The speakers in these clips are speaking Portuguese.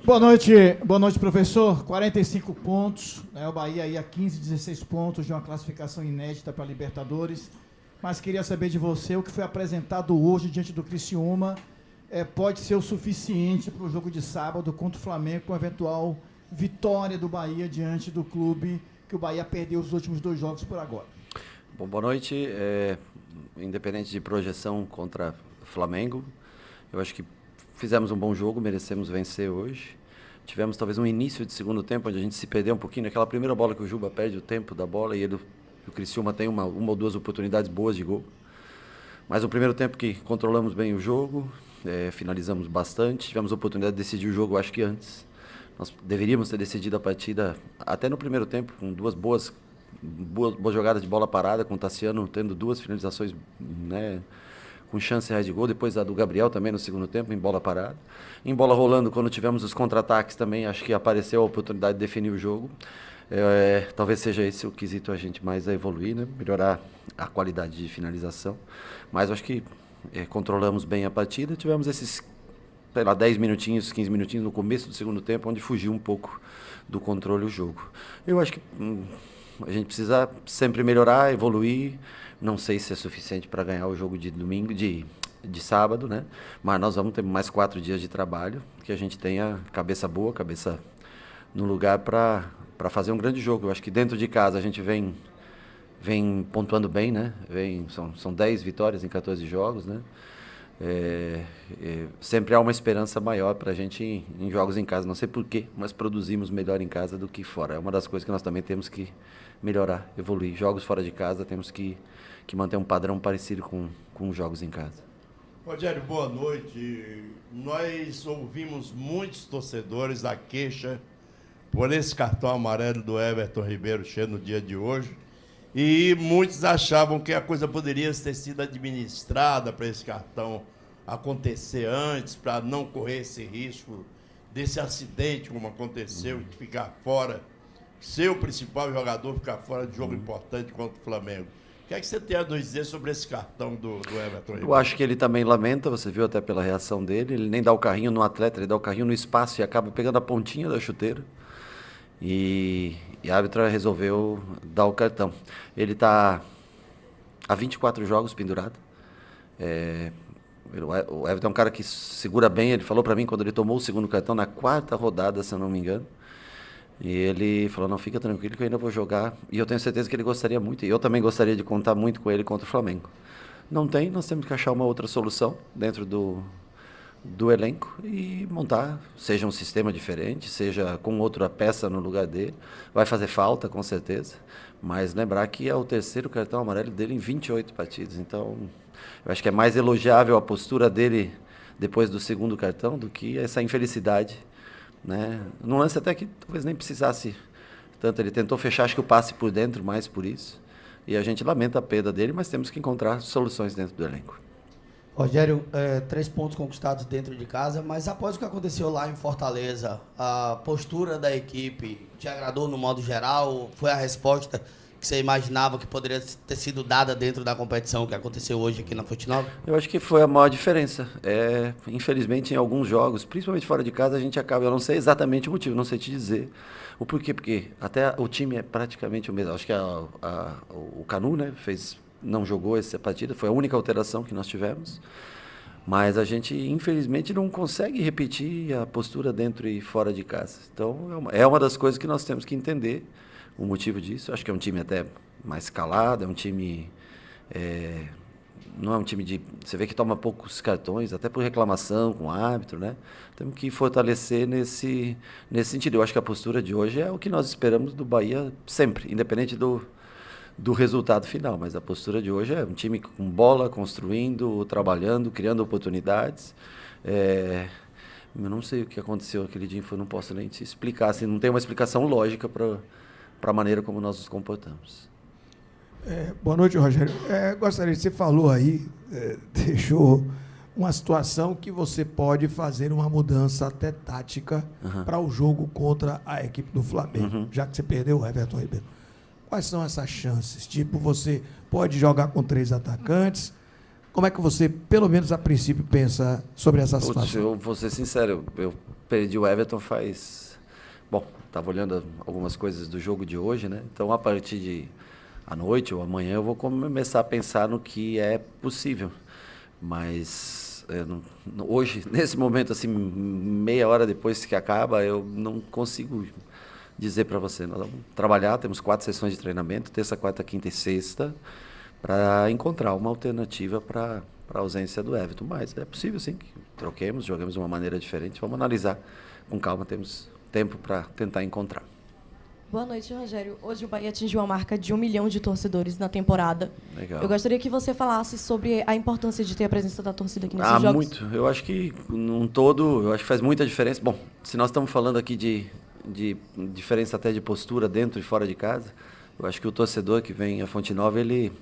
Boa noite, professor. 45 pontos, né? O Bahia aí a 15, 16 pontos de uma classificação inédita para a Libertadores. Mas queria saber de você, o que foi apresentado hoje diante do Criciúma pode ser o suficiente para o jogo de sábado contra o Flamengo, com eventual vitória do Bahia diante do clube que o Bahia perdeu os últimos 2 jogos por agora. Bom, boa noite. Independente de projeção contra Flamengo, eu acho que fizemos um bom jogo, merecemos vencer hoje. Tivemos talvez um início de segundo tempo, onde a gente se perdeu um pouquinho. Naquela primeira bola que o Juba perde o tempo da bola e o Criciúma tem uma ou duas oportunidades boas de gol. Mas o primeiro tempo que controlamos bem o jogo, finalizamos bastante. Tivemos a oportunidade de decidir o jogo, acho que antes. Nós deveríamos ter decidido a partida até no primeiro tempo, com duas boas jogadas de bola parada, com o Tassiano tendo 2 finalizações, né, com chance reais de gol, depois a do Gabriel também no segundo tempo, em bola parada. Em bola rolando, quando tivemos os contra-ataques também, acho que apareceu a oportunidade de definir o jogo. Talvez seja esse o quesito a gente mais a evoluir, né? Melhorar a qualidade de finalização. Mas acho que controlamos bem a partida. Tivemos esses, sei lá, 10 minutinhos, 15 minutinhos no começo do segundo tempo, onde fugiu um pouco do controle o jogo. Eu acho que a gente precisa sempre melhorar, evoluir. Não sei se é suficiente para ganhar o jogo de domingo, de sábado, né? Mas nós vamos ter mais 4 dias de trabalho, que a gente tenha cabeça boa, cabeça no lugar para fazer um grande jogo. Eu acho que dentro de casa a gente vem pontuando bem, né? São 10 vitórias em 14 jogos, né? Sempre há uma esperança maior para a gente em jogos em casa. Não sei porquê, mas produzimos melhor em casa do que fora. É uma das coisas que nós também temos que melhorar, evoluir. Jogos fora de casa temos que manter um padrão parecido com os jogos em casa. Rogério, boa noite. Nós ouvimos muitos torcedores a queixa por esse cartão amarelo do Everton Ribeiro no dia de hoje, e muitos achavam que a coisa poderia ter sido administrada para esse cartão acontecer antes, para não correr esse risco desse acidente como aconteceu, de ficar fora, seu principal jogador ficar fora de jogo importante contra o Flamengo. O que é que você tem a nos dizer sobre esse cartão do Everton Ribeiro? Eu acho que ele também lamenta, você viu até pela reação dele, ele nem dá o carrinho no atleta, ele dá o carrinho no espaço e acaba pegando a pontinha da chuteira. E a árbitra resolveu dar o cartão. Ele está há 24 jogos pendurado. O Everton é um cara que segura bem, ele falou para mim quando ele tomou o segundo cartão, na 4ª rodada, se eu não me engano. E ele falou, não, fica tranquilo que eu ainda vou jogar. E eu tenho certeza que ele gostaria muito, e eu também gostaria de contar muito com ele contra o Flamengo. Não tem, nós temos que achar uma outra solução dentro do elenco e montar, seja um sistema diferente, seja com outra peça no lugar dele. Vai fazer falta, com certeza, mas lembrar que é o 3º cartão amarelo dele em 28 partidas. Então, eu acho que é mais elogiável a postura dele depois do segundo cartão do que essa infelicidade, né? Num lance até que talvez nem precisasse tanto, ele tentou fechar, acho que o passe por dentro, mais por isso, e a gente lamenta a perda dele, mas temos que encontrar soluções dentro do elenco. Rogério, 3 pontos conquistados dentro de casa, mas após o que aconteceu lá em Fortaleza, a postura da equipe te agradou no modo geral? Foi a resposta que você imaginava que poderia ter sido dada dentro da competição que aconteceu hoje aqui na Fonte Nova? Eu acho que foi a maior diferença. Infelizmente, em alguns jogos, principalmente fora de casa, a gente acaba... Eu não sei exatamente o motivo, não sei te dizer o porquê, porque até o time é praticamente o mesmo. Acho que o Canu, né, não jogou essa partida, foi a única alteração que nós tivemos. Mas a gente, infelizmente, não consegue repetir a postura dentro e fora de casa. Então, é uma das coisas que nós temos que entender o motivo disso. Acho que é um time até mais calado, é um time... não é um time de... Você vê que toma poucos cartões, até por reclamação com o árbitro, né? Temos que fortalecer nesse sentido. Eu acho que a postura de hoje é o que nós esperamos do Bahia sempre, independente do resultado final. Mas a postura de hoje é um time com bola, construindo, trabalhando, criando oportunidades. Eu não sei o que aconteceu aquele dia, não posso nem te explicar. Assim, não tem uma explicação lógica para a maneira como nós nos comportamos. Boa noite, Rogério. Gostaria, você falou aí, deixou uma situação que você pode fazer uma mudança até tática para o jogo contra a equipe do Flamengo, já que você perdeu o Everton Ribeiro. Quais são essas chances? Tipo, você pode jogar com 3 atacantes, Como é que você, pelo menos a princípio, pensa sobre essa Putz, situação? eu vou ser sincero, eu perdi o Everton faz... Bom, estava olhando algumas coisas do jogo de hoje, né? Então, a partir de à noite ou amanhã, eu vou começar a pensar no que é possível. Mas hoje, nesse momento, assim, meia hora depois que acaba, eu não consigo dizer para você. Nós vamos trabalhar, temos 4 sessões de treinamento, terça, quarta, quinta e sexta, para encontrar uma alternativa para a ausência do Everton. Mas é possível, sim, que troquemos, joguemos de uma maneira diferente. Vamos analisar com calma, temos tempo para tentar encontrar. Boa noite, Rogério. Hoje o Bahia atingiu a marca de 1 milhão de torcedores na temporada. Legal. Eu gostaria que você falasse sobre a importância de ter a presença da torcida aqui nesses jogos. Muito. Eu acho que, num todo, eu acho que faz muita diferença. Bom, se nós estamos falando aqui de diferença até de postura dentro e fora de casa, eu acho que o torcedor que vem à Fonte Nova, ele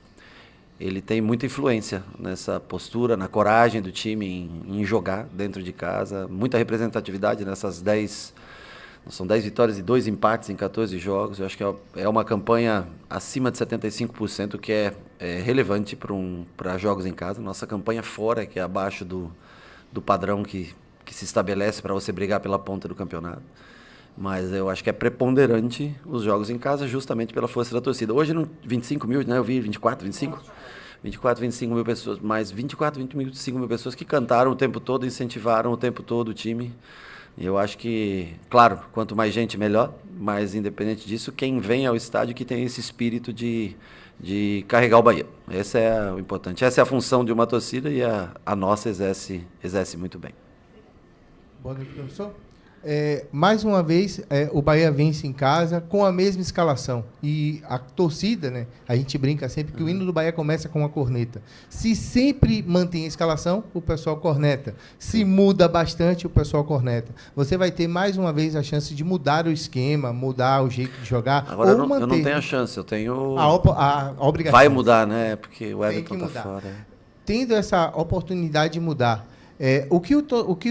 tem muita influência nessa postura, na coragem do time em jogar dentro de casa, muita representatividade nessas 10... São 10 vitórias e 2 empates em 14 jogos. Eu acho que é uma campanha acima de 75%, que é relevante para jogos em casa. Nossa campanha fora, que é abaixo do padrão que se estabelece para você brigar pela ponta do campeonato. Mas eu acho que é preponderante os jogos em casa, justamente pela força da torcida. Hoje, 25 mil, né? Eu vi 24, 25? 24, 25 mil pessoas, mas 24, 25 mil pessoas que cantaram o tempo todo, incentivaram o tempo todo o time. Eu acho que, claro, quanto mais gente, melhor, mas independente disso, quem vem ao estádio que tem esse espírito de carregar o Bahia. Esse é o importante. Essa é a função de uma torcida e a nossa exerce muito bem. Boa noite, professor. Mais uma vez, o Bahia vence em casa com a mesma escalação. E a torcida, né? A gente brinca sempre que o hino do Bahia começa com uma corneta. Se sempre mantém a escalação, o pessoal corneta. Se muda bastante, o pessoal corneta. Você vai ter mais uma vez a chance de mudar o esquema, mudar o jeito de jogar. Agora ou eu não tenho a chance, eu tenho... A obrigação. Vai mudar, né? Porque o Tem Everton que está mudar. fora. Tendo essa oportunidade de mudar, o que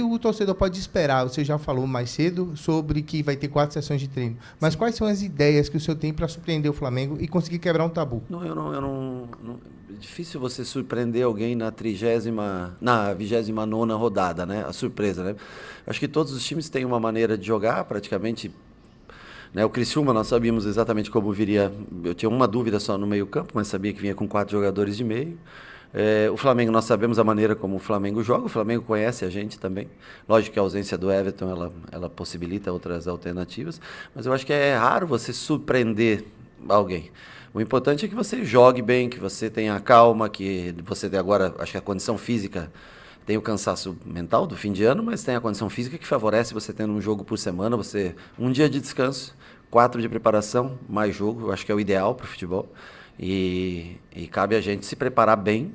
o torcedor pode esperar? Você já falou mais cedo sobre que vai ter 4 sessões de treino. Mas quais são as ideias que o senhor tem para surpreender o Flamengo e conseguir quebrar um tabu? É difícil você surpreender alguém na 29ª rodada, né? A surpresa, né? Acho que todos os times têm uma maneira de jogar, praticamente. Né? O Criciúma, nós sabíamos exatamente como viria. Eu tinha uma dúvida só no meio-campo, mas sabia que vinha com 4 jogadores de meio. O Flamengo, nós sabemos a maneira como o Flamengo joga, o Flamengo conhece a gente também. Lógico que a ausência do Everton, ela possibilita outras alternativas, mas eu acho que é raro você surpreender alguém. O importante é que você jogue bem, que você tenha calma, que você tenha agora, acho que a condição física, tem o cansaço mental do fim de ano, mas tem a condição física que favorece você tendo um jogo por semana, você um dia de descanso, 4 de preparação, mais jogo, eu acho que é o ideal para o futebol. E cabe a gente se preparar bem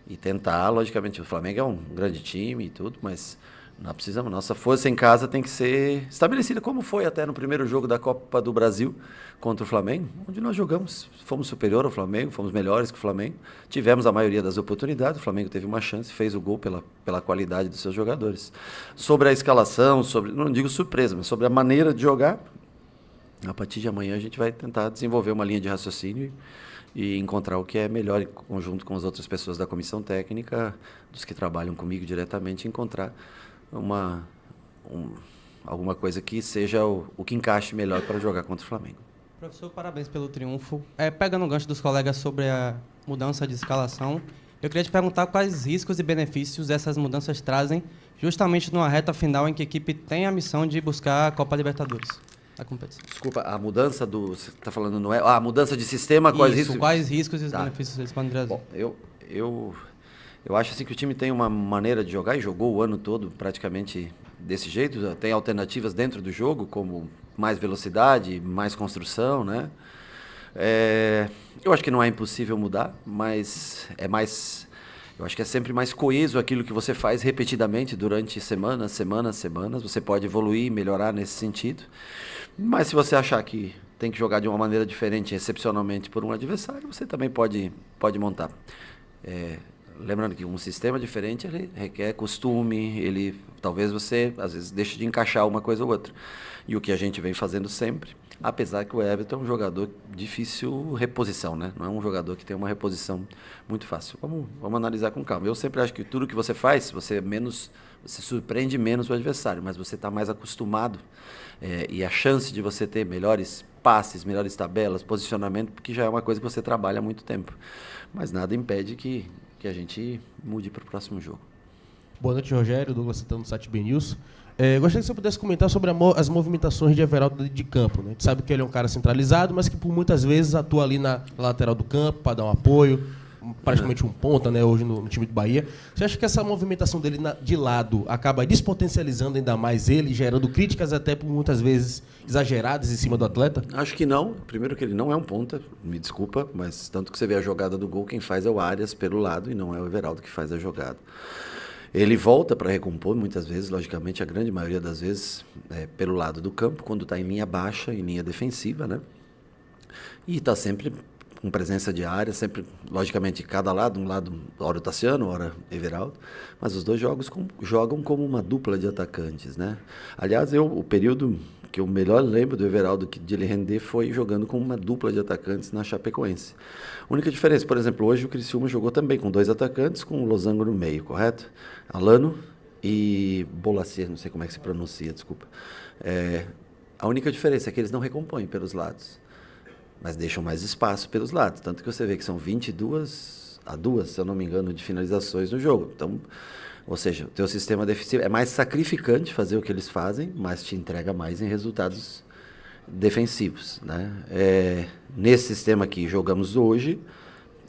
e tentar, logicamente, o Flamengo é um grande time e tudo, mas nós precisamos, nossa força em casa tem que ser estabelecida, como foi até no primeiro jogo da Copa do Brasil contra o Flamengo, onde nós jogamos, fomos superior ao Flamengo, fomos melhores que o Flamengo, tivemos a maioria das oportunidades, o Flamengo teve uma chance, fez o gol pela qualidade dos seus jogadores. Sobre a escalação, não digo surpresa, mas sobre a maneira de jogar, a partir de amanhã a gente vai tentar desenvolver uma linha de raciocínio e encontrar o que é melhor em conjunto com as outras pessoas da comissão técnica, dos que trabalham comigo diretamente, encontrar alguma coisa que seja o que encaixe melhor para jogar contra o Flamengo. Professor, parabéns pelo triunfo. Pegando o gancho dos colegas sobre a mudança de escalação, eu queria te perguntar quais riscos e benefícios essas mudanças trazem justamente numa reta final em que a equipe tem a missão de buscar a Copa Libertadores. A competição. Desculpa, a mudança você está falando, não é? A mudança de sistema, quais riscos? Quais riscos e os benefícios eles podem trazer? Bom, eu acho assim que o time tem uma maneira de jogar e jogou o ano todo praticamente desse jeito. Tem alternativas dentro do jogo, como mais velocidade, mais construção, né? Eu acho que não é impossível mudar, mas eu acho que é sempre mais coeso aquilo que você faz repetidamente durante semanas. Você pode evoluir, melhorar nesse sentido. Mas se você achar que tem que jogar de uma maneira diferente, excepcionalmente por um adversário, você também pode montar. lembrando que um sistema diferente ele requer costume, ele talvez você às vezes deixe de encaixar uma coisa ou outra. E o que a gente vem fazendo sempre, apesar que o Everton é um jogador difícil reposição, né? Não é um jogador que tem uma reposição muito fácil. Vamos analisar com calma. Eu sempre acho que tudo que você faz, você surpreende menos o adversário, mas você está mais acostumado e a chance de você ter melhores passes, melhores tabelas, posicionamento, porque já é uma coisa que você trabalha há muito tempo. Mas nada impede que a gente mude para o próximo jogo. Boa noite, Rogério. Douglas Santana, do site BN News. Gostaria que você pudesse comentar sobre as movimentações de Everaldo de campo, né? A gente sabe que ele é um cara centralizado, mas que por muitas vezes atua ali na lateral do campo para dar um apoio, praticamente um ponta, né, hoje no time do Bahia. Você acha que essa movimentação dele de lado acaba despotencializando ainda mais ele, gerando críticas até por muitas vezes exageradas em cima do atleta? Acho que não. Primeiro que ele não é um ponta, me desculpa, mas tanto que você vê a jogada do gol, quem faz é o Arias pelo lado e não é o Everaldo que faz a jogada. Ele volta para recompor muitas vezes, logicamente, a grande maioria das vezes, pelo lado do campo, quando está em linha baixa, em linha defensiva, né? E está sempre com presença de área, sempre, logicamente, cada lado, um lado, ora o Tassiano, ora Everaldo, mas os dois jogam como uma dupla de atacantes, né? Aliás, o período que eu melhor lembro do Everaldo de ele render foi jogando com uma dupla de atacantes na Chapecoense. A única diferença, por exemplo, hoje o Criciúma jogou também com 2 atacantes, com o Losango no meio, correto? Alano e Bolacier, não sei como é que se pronuncia, desculpa. A única diferença é que eles não recompõem pelos lados, mas deixam mais espaço pelos lados. Tanto que você vê que são 22 a 2, se eu não me engano, de finalizações no jogo. Então, ou seja, o teu sistema defensivo é mais sacrificante fazer o que eles fazem, mas te entrega mais em resultados defensivos, né? Nesse sistema que jogamos hoje,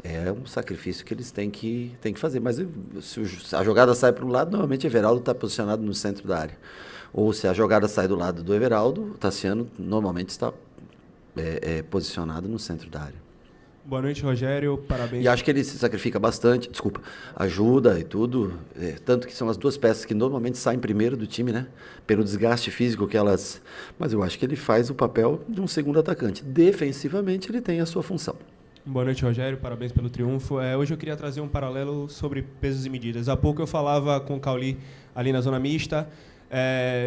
é um sacrifício que eles têm que fazer. Mas se a jogada sai para um lado, normalmente o Everaldo está posicionado no centro da área. Ou se a jogada sai do lado do Everaldo, o Tassiano normalmente está posicionado no centro da área. Boa noite, Rogério. Parabéns. E acho que ele se sacrifica bastante, ajuda e tudo. Tanto que são as duas peças que normalmente saem primeiro do time, né? Pelo desgaste físico que elas... Mas eu acho que ele faz o papel de um segundo atacante. Defensivamente, ele tem a sua função. Boa noite, Rogério. Parabéns pelo triunfo. Hoje eu queria trazer um paralelo sobre pesos e medidas. Há pouco eu falava com o Cauli ali na zona mista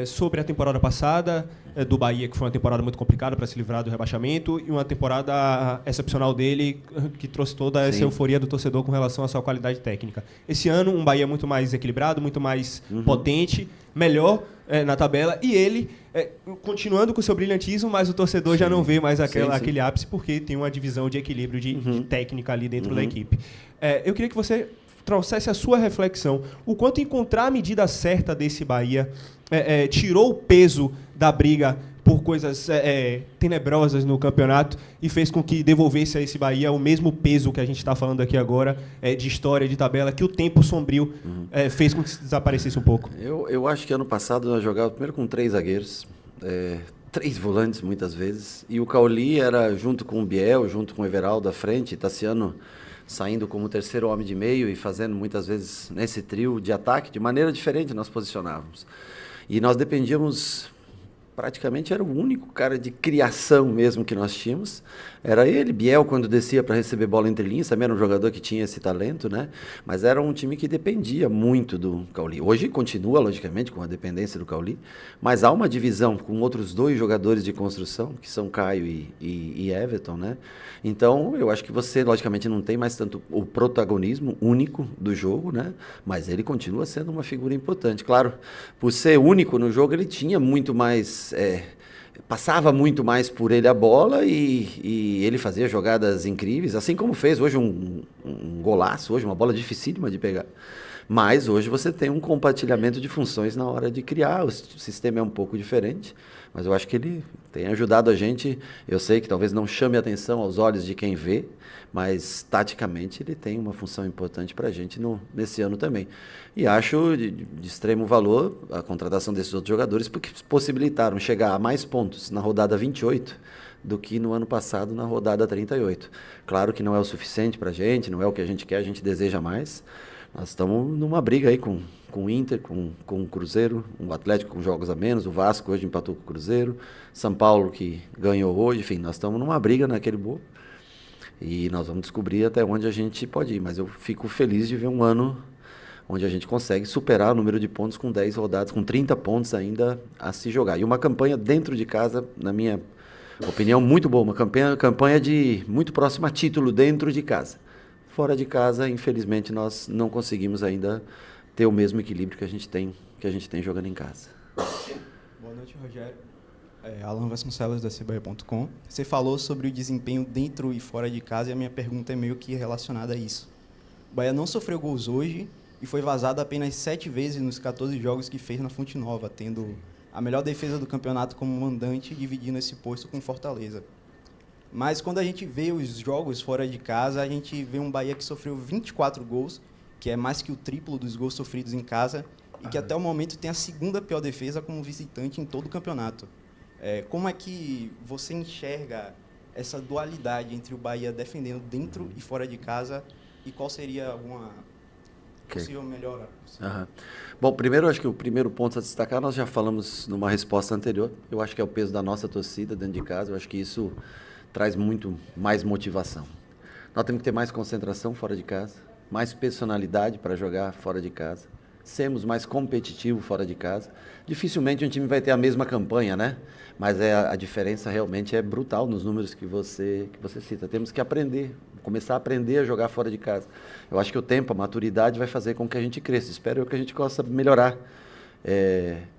sobre a temporada passada do Bahia, que foi uma temporada muito complicada para se livrar do rebaixamento, e uma temporada excepcional dele, que trouxe toda essa euforia do torcedor com relação à sua qualidade técnica. Esse ano, um Bahia muito mais equilibrado, muito mais potente, melhor na tabela, e ele continuando com o seu brilhantismo, mas o torcedor já não vê mais aquele ápice, porque tem uma divisão de equilíbrio de técnica ali dentro da equipe. Eu queria que você trouxesse a sua reflexão. O quanto encontrar a medida certa desse Bahia tirou o peso da briga por coisas tenebrosas no campeonato e fez com que devolvesse a esse Bahia o mesmo peso que a gente está falando aqui agora, de história, de tabela, que o tempo sombrio fez com que se desaparecesse um pouco. Eu acho que ano passado nós jogávamos primeiro com 3 zagueiros, 3 volantes muitas vezes, e o Cauli era junto com o Biel, junto com o Everaldo à frente, Tassiano saindo como terceiro homem de meio e fazendo muitas vezes nesse trio de ataque, de maneira diferente nós posicionávamos. E nós dependíamos, praticamente era o único cara de criação mesmo que nós tínhamos, era ele. Biel, quando descia para receber bola entre linhas, também era um jogador que tinha esse talento, né? Mas era um time que dependia muito do Cauli. Hoje continua, logicamente, com a dependência do Cauli, mas há uma divisão com outros 2 jogadores de construção, que são Caio e Everton, né? Então, eu acho que você, logicamente, não tem mais tanto o protagonismo único do jogo, né? Mas ele continua sendo uma figura importante. Claro, por ser único no jogo, ele tinha muito mais... passava muito mais por ele a bola e ele fazia jogadas incríveis, assim como fez hoje um golaço, hoje uma bola dificílima de pegar. Mas hoje você tem um compartilhamento de funções na hora de criar, o sistema é um pouco diferente, mas eu acho que ele tem ajudado a gente. Eu sei que talvez não chame atenção aos olhos de quem vê, mas taticamente ele tem uma função importante para a gente nesse ano também. E acho de extremo valor a contratação desses outros jogadores, porque possibilitaram chegar a mais pontos na rodada 28 do que no ano passado na rodada 38. Claro que não é o suficiente para a gente, não é o que a gente quer, a gente deseja mais. Nós estamos numa briga aí com o Inter, com o Cruzeiro, o Atlético com jogos a menos, o Vasco hoje empatou com o Cruzeiro, São Paulo que ganhou hoje, enfim, nós estamos numa briga naquele bolo. E nós vamos descobrir até onde a gente pode ir. Mas eu fico feliz de ver um ano onde a gente consegue superar o número de pontos com 10 rodadas, com 30 pontos ainda a se jogar. E uma campanha dentro de casa, na minha opinião, muito boa. Uma campanha de muito próxima a título dentro de casa. Fora de casa, infelizmente, nós não conseguimos ainda ter o mesmo equilíbrio que a gente tem jogando em casa. Boa noite, Rogério. Alan Vasconcelos, da CBA.com. Você falou sobre o desempenho dentro e fora de casa e a minha pergunta é meio que relacionada a isso. O Bahia não sofreu gols hoje e foi vazado apenas 7 vezes nos 14 jogos que fez na Fonte Nova, tendo a melhor defesa do campeonato como mandante, dividindo esse posto com Fortaleza. Mas quando a gente vê os jogos fora de casa, a gente vê um Bahia que sofreu 24 gols, que é mais que o triplo dos gols sofridos em casa, e que até o momento tem a segunda pior defesa como visitante em todo o campeonato. Como é que você enxerga essa dualidade entre o Bahia defendendo dentro e fora de casa, e qual seria alguma possível melhora? Bom, primeiro, acho que o primeiro ponto a destacar, nós já falamos numa resposta anterior, eu acho que é o peso da nossa torcida dentro de casa, eu acho que isso traz muito mais motivação. Nós temos que ter mais concentração fora de casa, mais personalidade para jogar fora de casa, sermos mais competitivos fora de casa. Dificilmente um time vai ter a mesma campanha, né? Mas a diferença realmente é brutal nos números que você cita. Temos que aprender, começar a aprender a jogar fora de casa. Eu acho que o tempo, a maturidade vai fazer com que a gente cresça. Espero que a gente possa melhorar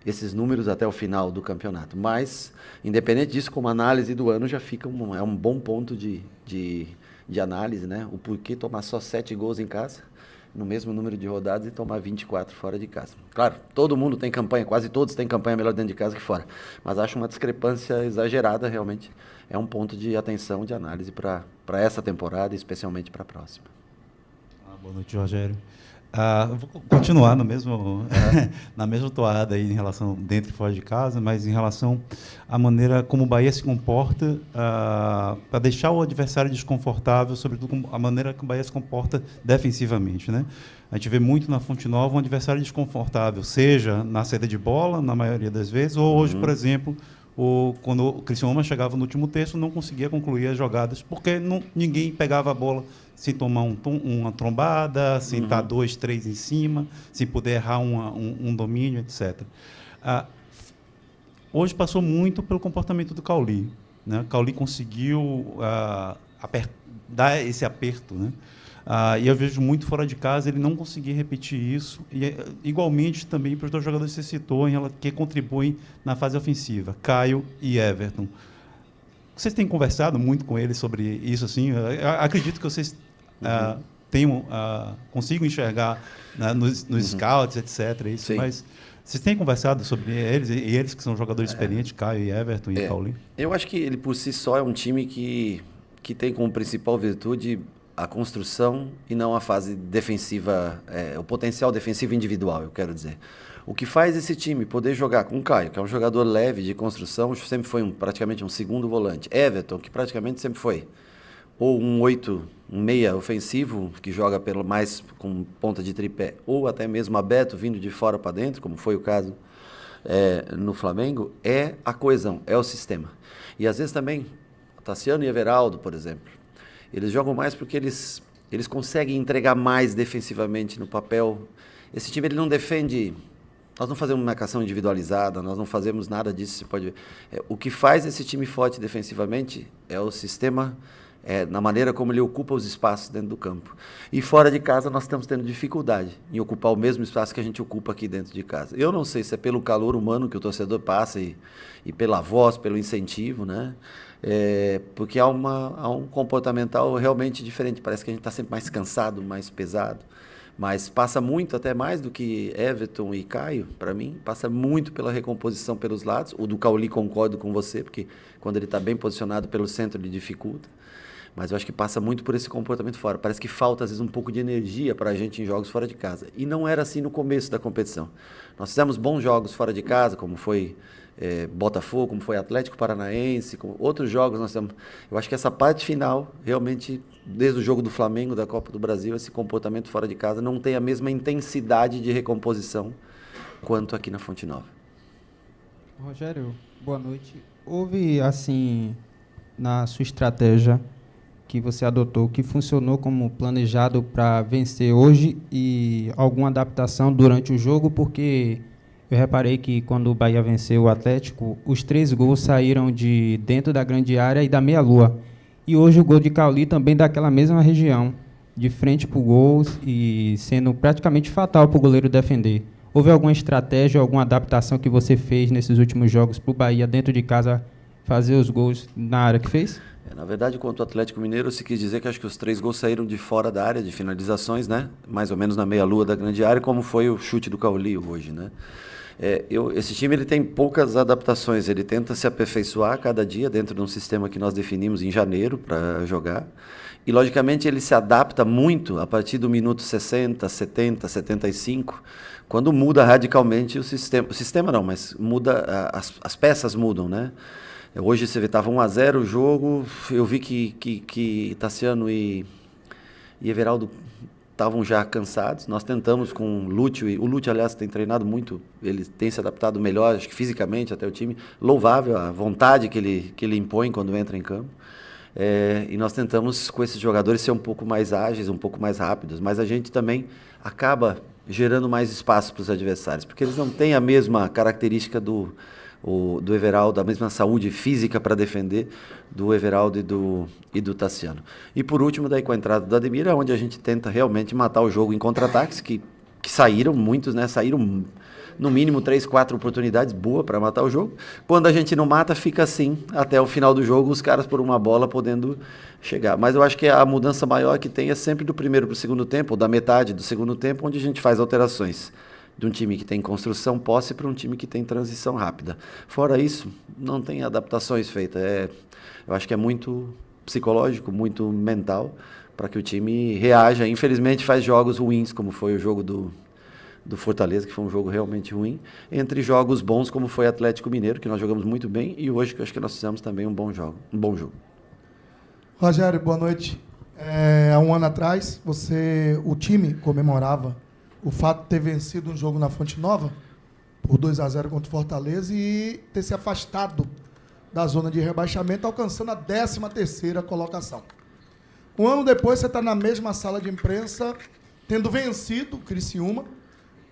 esses números até o final do campeonato. Mas, independente disso, como análise do ano, já fica um bom ponto de análise, né? O porquê tomar só 7 gols em casa, no mesmo número de rodadas, e tomar 24 fora de casa. Claro, todo mundo tem campanha, quase todos têm campanha melhor dentro de casa que fora, mas acho uma discrepância exagerada, realmente. É um ponto de atenção, de análise para essa temporada e especialmente para a próxima. Boa noite, Rogério. Vou continuar na mesma toada aí em relação dentro e fora de casa, mas em relação à maneira como o Bahia se comporta para deixar o adversário desconfortável, sobretudo a maneira que o Bahia se comporta defensivamente, né? A gente vê muito na Fonte Nova um adversário desconfortável, seja na saída de bola, na maioria das vezes, ou hoje, por exemplo, quando o Criciúma chegava no último terço, não conseguia concluir as jogadas, porque ninguém pegava a bola sem tomar uma trombada, sem estar 2, 3 em cima, sem poder errar um domínio, etc. Hoje passou muito pelo comportamento do Cauli, né? O Cauli conseguiu dar esse aperto, né? E eu vejo muito fora de casa ele não conseguir repetir isso, e igualmente também para os 2 jogadores que você citou, que contribuem na fase ofensiva, Caio e Everton. Vocês têm conversado muito com eles sobre isso, assim? Eu acredito que vocês consigam enxergar, né, nos scouts, etc. Isso, mas vocês têm conversado sobre eles, e eles que são jogadores experientes, Caio e Everton e Cauli? Eu acho que ele por si só é um time que tem como principal virtude a construção e não a fase defensiva, o potencial defensivo individual, eu quero dizer. O que faz esse time poder jogar com o Caio, que é um jogador leve de construção, sempre foi praticamente um segundo volante. Everton, que praticamente sempre foi ou um meia ofensivo, que joga mais com ponta de tripé, ou até mesmo aberto, vindo de fora para dentro, como foi o caso no Flamengo, é a coesão, é o sistema. E às vezes também, Tassiano e Everaldo, por exemplo, eles jogam mais porque eles conseguem entregar mais defensivamente no papel. Esse time ele não defende. Nós não fazemos marcação individualizada, nós não fazemos nada disso. Você pode ver. O que faz esse time forte defensivamente é o sistema, na maneira como ele ocupa os espaços dentro do campo. E fora de casa nós estamos tendo dificuldade em ocupar o mesmo espaço que a gente ocupa aqui dentro de casa. Eu não sei se é pelo calor humano que o torcedor passa e pela voz, pelo incentivo, né? Porque há um comportamental realmente diferente. Parece que a gente está sempre mais cansado, mais pesado. Mas passa muito, até mais do que Everton e Caio, para mim, passa muito pela recomposição pelos lados. O do Cauli concordo com você, porque quando ele está bem posicionado pelo centro ele dificulta. Mas eu acho que passa muito por esse comportamento fora. Parece que falta, às vezes, um pouco de energia para a gente em jogos fora de casa. E não era assim no começo da competição. Nós fizemos bons jogos fora de casa, como foi Botafogo, como foi Atlético Paranaense, com outros jogos nós temos. Eu acho que essa parte final, realmente, desde o jogo do Flamengo, da Copa do Brasil, esse comportamento fora de casa não tem a mesma intensidade de recomposição quanto aqui na Fonte Nova. Rogério, boa noite. Houve, assim, na sua estratégia, que você adotou, que funcionou como planejado para vencer hoje e alguma adaptação durante o jogo, porque eu reparei que quando o Bahia venceu o Atlético, os 3 gols saíram de dentro da grande área e da meia-lua. E hoje o gol de Cauli também daquela mesma região, de frente para o gol e sendo praticamente fatal para o goleiro defender. Houve alguma estratégia, alguma adaptação que você fez nesses últimos jogos para o Bahia, dentro de casa, fazer os gols na área que fez? Na verdade, contra o Atlético Mineiro, se quis dizer que acho que os 3 gols saíram de fora da área, de finalizações, né? Mais ou menos na meia-lua da grande área, como foi o chute do Cauli hoje, né? Esse time ele tem poucas adaptações, ele tenta se aperfeiçoar cada dia dentro de um sistema que nós definimos em janeiro para jogar. E, logicamente, ele se adapta muito a partir do minuto 60, 70, 75, quando muda radicalmente o sistema. O sistema não, mas muda, as peças mudam, né? Hoje você vê, estava 1-0 o jogo, eu vi que Tassiano e Everaldo estavam já cansados. Nós tentamos com o Lúcio, o Lúcio, aliás, tem treinado muito, ele tem se adaptado melhor, acho que fisicamente até o time, louvável a vontade que ele impõe quando entra em campo. E nós tentamos, com esses jogadores, ser um pouco mais ágeis, um pouco mais rápidos, mas a gente também acaba gerando mais espaço para os adversários, porque eles não têm a mesma característica do Everaldo, a mesma saúde física para defender do Everaldo e do Tassiano. E por último, daí com a entrada do Ademir, é onde a gente tenta realmente matar o jogo em contra-ataques, que saíram muitos, né? Saíram no mínimo 3, 4 oportunidades boas para matar o jogo. Quando a gente não mata, fica assim até o final do jogo, os caras por uma bola podendo chegar. Mas eu acho que a mudança maior que tem é sempre do primeiro para o segundo tempo, ou da metade do segundo tempo, onde a gente faz alterações de um time que tem construção posse para um time que tem transição rápida. Fora isso, não tem adaptações feitas. Eu acho que é muito psicológico, muito mental, para que o time reaja. Infelizmente faz jogos ruins, como foi o jogo do Fortaleza, que foi um jogo realmente ruim, entre jogos bons, como foi Atlético Mineiro, que nós jogamos muito bem, e hoje que eu acho que nós fizemos também um bom jogo. Rogério, boa noite. Há um ano atrás, o time comemorava o fato de ter vencido um jogo na Fonte Nova por 2-0 contra o Fortaleza e ter se afastado da zona de rebaixamento, alcançando a 13ª colocação. Um ano depois, você está na mesma sala de imprensa, tendo vencido o Criciúma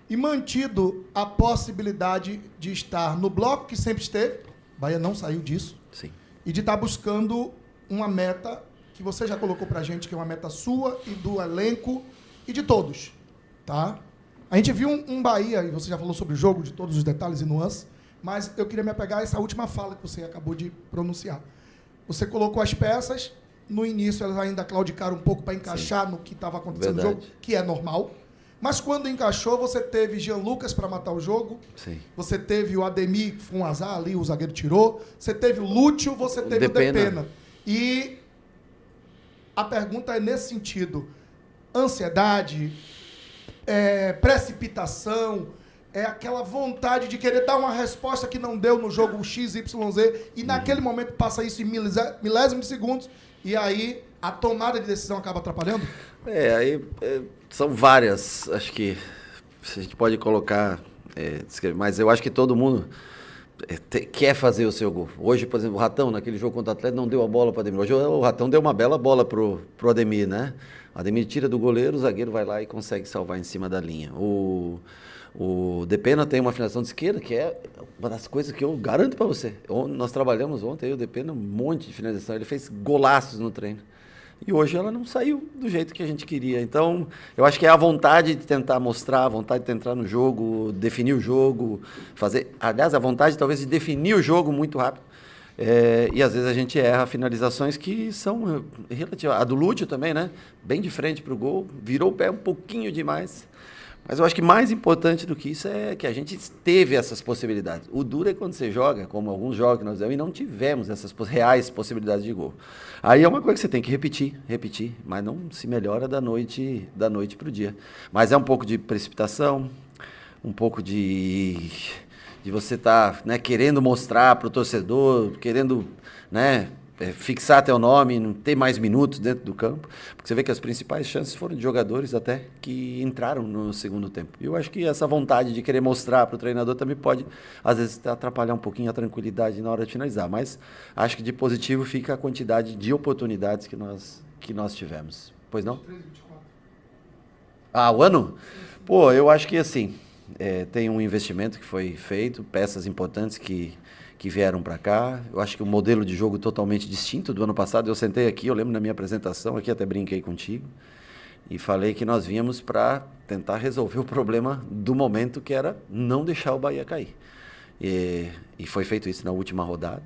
e mantido a possibilidade de estar no bloco que sempre esteve, o Bahia não saiu disso, sim, e de estar buscando uma meta que você já colocou para a gente, que é uma meta sua e do elenco e de todos. Tá? A gente viu um Bahia, e você já falou sobre o jogo, de todos os detalhes e nuances, mas eu queria me apegar a essa última fala que você acabou de pronunciar. Você colocou as peças, no início elas ainda claudicaram um pouco para encaixar, sim, no que estava acontecendo no jogo, que é normal, mas quando encaixou, você teve Jean Lucas para matar o jogo, sim, você teve o Ademir, que foi um azar ali, o zagueiro tirou, você teve o Lúcio, você teve o Depena. E a pergunta é nesse sentido: ansiedade, precipitação, aquela vontade de querer dar uma resposta que não deu no jogo XYZ e naquele momento passa isso em milésimos de segundos e aí a tomada de decisão acaba atrapalhando? São várias, acho que a gente pode colocar, mas eu acho que todo mundo quer fazer o seu gol. Hoje, por exemplo, o Ratão, naquele jogo contra o Atlético, não deu a bola para o Ademir. Hoje o Ratão deu uma bela bola pro Ademir, né? O Ademir tira do goleiro, o zagueiro vai lá e consegue salvar em cima da linha. O Depena tem uma finalização de esquerda, que é uma das coisas que eu garanto para você. Nós trabalhamos ontem, o Depena, um monte de finalização. Ele fez golaços no treino. E hoje ela não saiu do jeito que a gente queria. Então, eu acho que é a vontade de tentar mostrar, a vontade de entrar no jogo, definir o jogo, fazer... Aliás, a vontade talvez de definir o jogo muito rápido. E às vezes a gente erra finalizações que são relativas. A do Lúcio também, né? Bem de frente para o gol, virou o pé um pouquinho demais. Mas eu acho que mais importante do que isso é que a gente teve essas possibilidades. O duro é quando você joga, como alguns jogos que nós fizemos, e não tivemos essas reais possibilidades de gol. Aí é uma coisa que você tem que repetir, mas não se melhora da noite para o dia. Mas é um pouco de precipitação, um pouco de você estar, né, querendo mostrar para o torcedor, querendo, né, fixar teu nome, não ter mais minutos dentro do campo, porque você vê que as principais chances foram de jogadores até que entraram no segundo tempo. E eu acho que essa vontade de querer mostrar para o treinador também pode, às vezes, atrapalhar um pouquinho a tranquilidade na hora de finalizar. Mas acho que de positivo fica a quantidade de oportunidades que nós tivemos. Pois não? O ano? Pô, eu acho que assim, tem um investimento que foi feito, peças importantes que vieram para cá. Eu acho que o modelo de jogo totalmente distinto do ano passado. Eu sentei aqui, eu lembro na minha apresentação, aqui até brinquei contigo, e falei que nós vínhamos para tentar resolver o problema do momento, que era não deixar o Bahia cair. E foi feito isso na última rodada.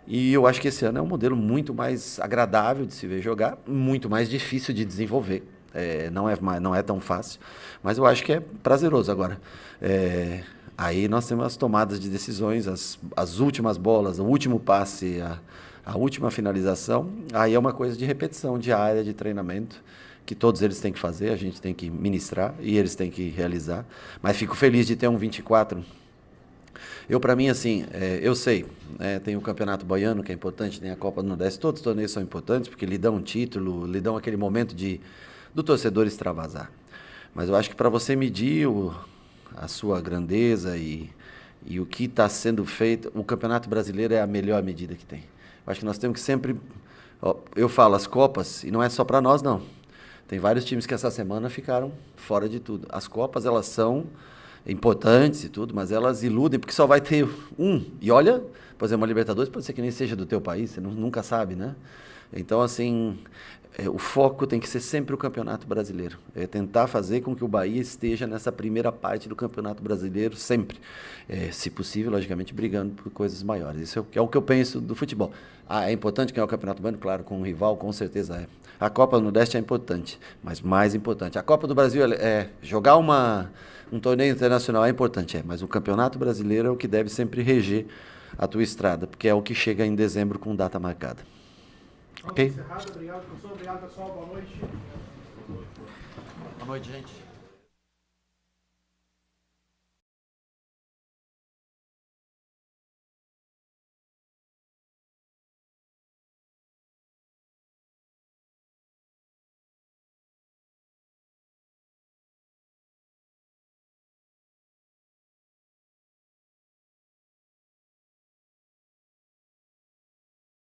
E eu acho que esse ano é um modelo muito mais agradável de se ver jogar, muito mais difícil de desenvolver. Não é tão fácil, mas eu acho que é prazeroso agora. Aí nós temos as tomadas de decisões, as últimas bolas, o último passe, a última finalização. Aí é uma coisa de repetição diária, de treinamento, que todos eles têm que fazer, a gente tem que ministrar e eles têm que realizar. Mas fico feliz de ter um 24. Para mim, assim, eu sei, tem o Campeonato Baiano, que é importante, tem a Copa do Nordeste, todos os torneios são importantes, porque lhe dão um título, lhe dão aquele momento do torcedor extravasar. Mas eu acho que para você medir a sua grandeza e o que está sendo feito, o Campeonato Brasileiro é a melhor medida que tem. Eu acho que nós temos que sempre... eu falo, as Copas, e não é só para nós, não. Tem vários times que essa semana ficaram fora de tudo. As Copas, elas são importantes e tudo, mas elas iludem, porque só vai ter um. E olha, por exemplo, a Libertadores pode ser que nem seja do teu país, você nunca sabe, né? Então, assim... o foco tem que ser sempre o Campeonato Brasileiro. É tentar fazer com que o Bahia esteja nessa primeira parte do Campeonato Brasileiro sempre. Se possível, logicamente, brigando por coisas maiores. Isso é o que eu penso do futebol. É importante ganhar o Campeonato Baiano? Claro, com um rival, com certeza é. A Copa do Nordeste é importante, mas mais importante. A Copa do Brasil jogar um torneio internacional é importante, mas o Campeonato Brasileiro é o que deve sempre reger a tua estrada, porque é o que chega em dezembro com data marcada. Ok? Obrigado, professor. Obrigado, pessoal. Boa noite. Boa noite, gente.